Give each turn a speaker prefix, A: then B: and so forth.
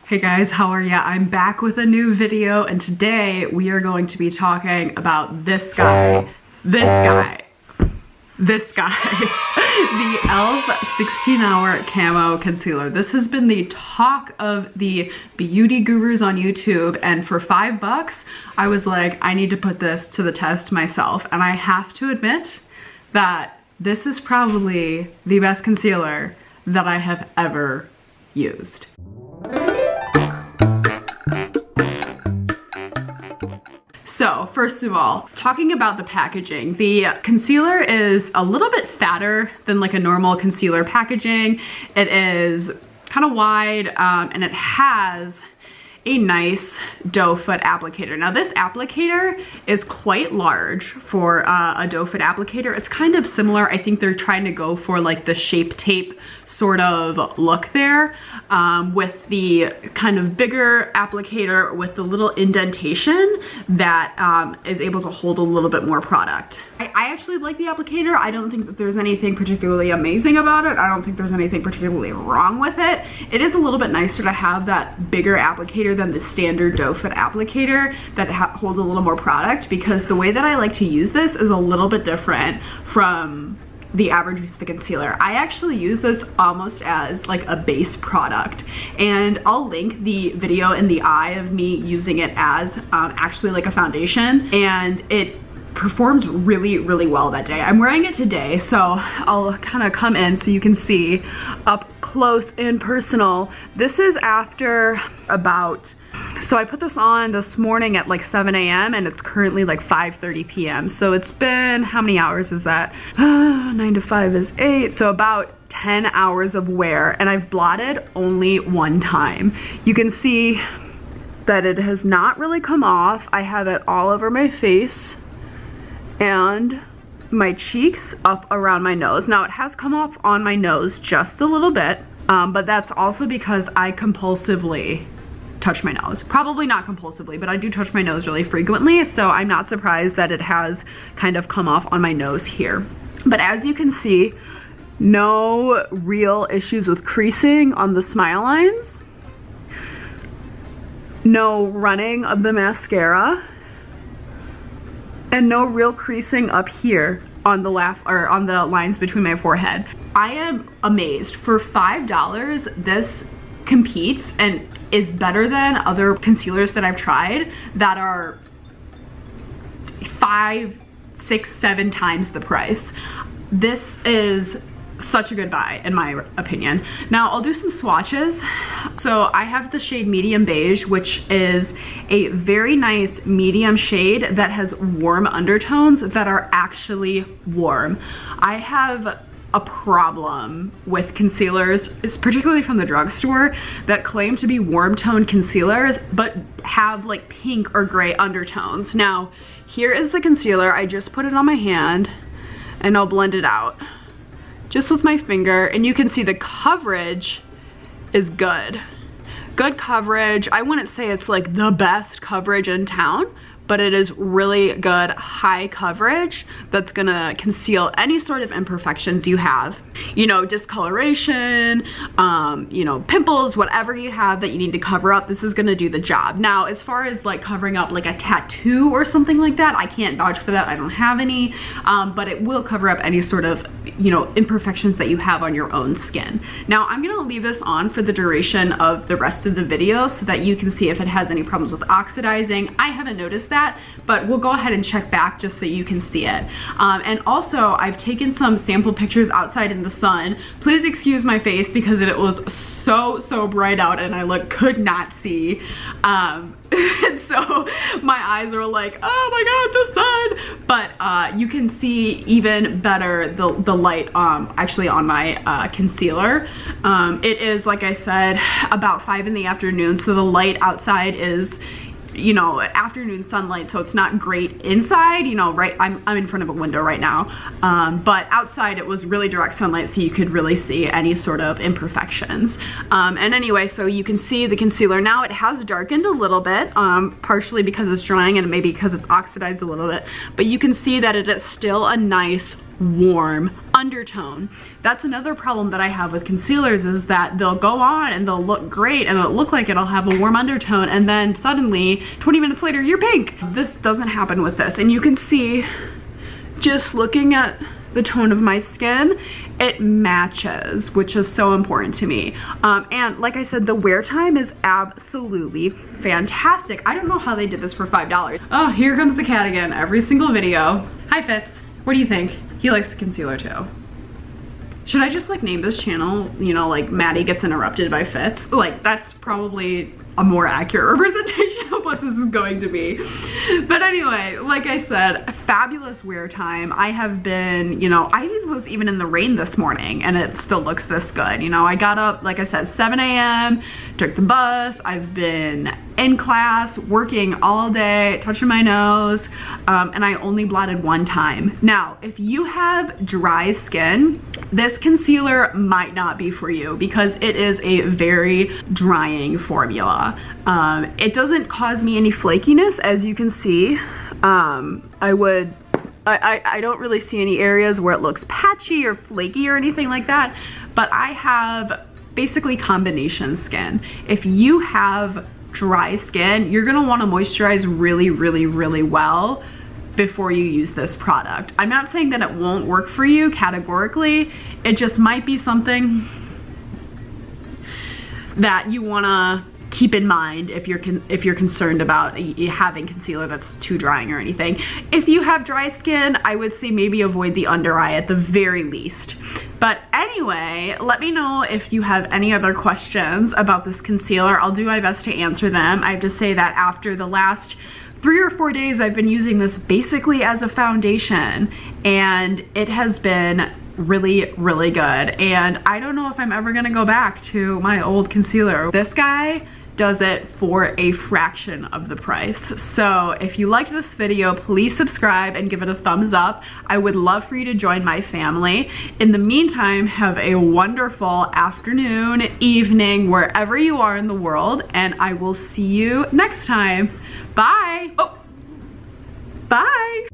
A: Hey guys, how are ya? I'm back with a new video, and today we are going to be talking about this guy. The e.l.f. 16-hour Camo Concealer. This has been the talk of the beauty gurus on YouTube, and for $5, I was like, I need to put this to the test myself, and I have to admit that this is probably the best concealer that I have ever used. So first of all, talking about the packaging, the concealer is a little bit fatter than like a normal concealer packaging. It is kind of wide and it has a nice doe foot applicator. Now this applicator is quite large for a doe foot applicator. It's kind of similar. I think they're trying to go for like the Shape Tape sort of look there, with the kind of bigger applicator with the little indentation that is able to hold a little bit more product. I actually like the applicator. I don't think that there's anything particularly amazing about it. I don't think there's anything particularly wrong with it. It is a little bit nicer to have that bigger applicator than the standard doe foot applicator that holds a little more product, because the way that I like to use this is a little bit different from the average use of a concealer. I actually use this almost as like a base product, and I'll link the video in the eye of me using it as actually like a foundation, and it performed really well that day. I'm wearing it today, so I'll kind of come in so you can see up close and personal. This is after about, so I put this on this morning at like 7 a.m. and it's currently like 5:30 p.m. So it's been, how many hours is that? 9 to 5 is 8, so about 10 hours of wear, and I've blotted only one time. You can see that it has not really come off. I have it all over my face and my cheeks up around my nose. Now it has come off on my nose just a little bit, but that's also because I compulsively touch my nose. Probably not compulsively, but I do touch my nose really frequently, so I'm not surprised that it has kind of come off on my nose here. But as you can see, no real issues with creasing on the smile lines, no running of the mascara, and no real creasing up here on the on the lines between my forehead. I am amazed. For $5, this competes and is better than other concealers that I've tried that are 5, 6, 7 times the price. This is such a good buy in my opinion. Now I'll do some swatches. So I have the shade Medium Beige, which is a very nice medium shade that has warm undertones that are actually warm. I have a problem with concealers, it's particularly from the drugstore, that claim to be warm toned concealers but have like pink or gray undertones. Now here is the concealer. I just put it on my hand and I'll blend it out just with my finger, and you can see the coverage is good. Good coverage. I wouldn't say it's like the best coverage in town, but it is really good high coverage that's gonna conceal any sort of imperfections you have. You know, discoloration, you know, pimples, whatever you have that you need to cover up, this is gonna do the job. Now, as far as like covering up like a tattoo or something like that, I can't vouch for that, I don't have any, but it will cover up any sort of, you know, imperfections that you have on your own skin. Now, I'm gonna leave this on for the duration of the rest of the video so that you can see if it has any problems with oxidizing. I haven't noticed that, but we'll go ahead and check back just so you can see it. And also, I've taken some sample pictures outside in the sun. Please excuse my face because it was so bright out and I could not see. And so my eyes are like, oh my god, the sun! But you can see even better the light actually on my concealer. It is, like I said, about 5 in the afternoon, so the light outside is, you know, afternoon sunlight, so it's not great inside, you know, right, I'm in front of a window right now, but outside it was really direct sunlight, so you could really see any sort of imperfections. And anyway, so you can see the concealer now, it has darkened a little bit, partially because it's drying and maybe because it's oxidized a little bit, but you can see that it is still a nice warm undertone. That's another problem that I have with concealers, is that they'll go on and they'll look great and it'll look like it'll have a warm undertone, and then suddenly 20 minutes later you're pink. This doesn't happen with this, and you can see just looking at the tone of my skin, it matches, which is so important to me. And like I said, the wear time is absolutely fantastic. I don't know how they did this for $5. Oh, here comes the cat again, every single video. Hi Fitz, what do you think? He likes concealer too. Should I just like name this channel, you know, like Maddie Gets Interrupted by Fitz? Like, that's probably a more accurate representation of what this is going to be. But anyway, like I said, fabulous wear time. I have been, you know, I was even in the rain this morning and it still looks this good. You know, I got up, like I said, 7 a.m., took the bus. I've been in class, working all day, touching my nose, and I only blotted one time. Now, if you have dry skin, this concealer might not be for you because it is a very drying formula. It doesn't cause me any flakiness, as you can see. I don't really see any areas where it looks patchy or flaky or anything like that, but I have basically combination skin. If you have dry skin, you're gonna wanna moisturize really, really, really well before you use this product. I'm not saying that it won't work for you categorically, it just might be something that you wanna keep in mind if you're concerned about having concealer that's too drying or anything. If you have dry skin, I would say maybe avoid the under eye at the very least. But anyway, let me know if you have any other questions about this concealer. I'll do my best to answer them. I have to say that after the last 3 or 4 days, I've been using this basically as a foundation, and it has been really, really good. And I don't know if I'm ever gonna go back to my old concealer. This guy does it for a fraction of the price. So if you liked this video, please subscribe and give it a thumbs up. I would love for you to join my family. In the meantime, have a wonderful afternoon, evening, wherever you are in the world, and I will see you next time. Bye. Oh, bye.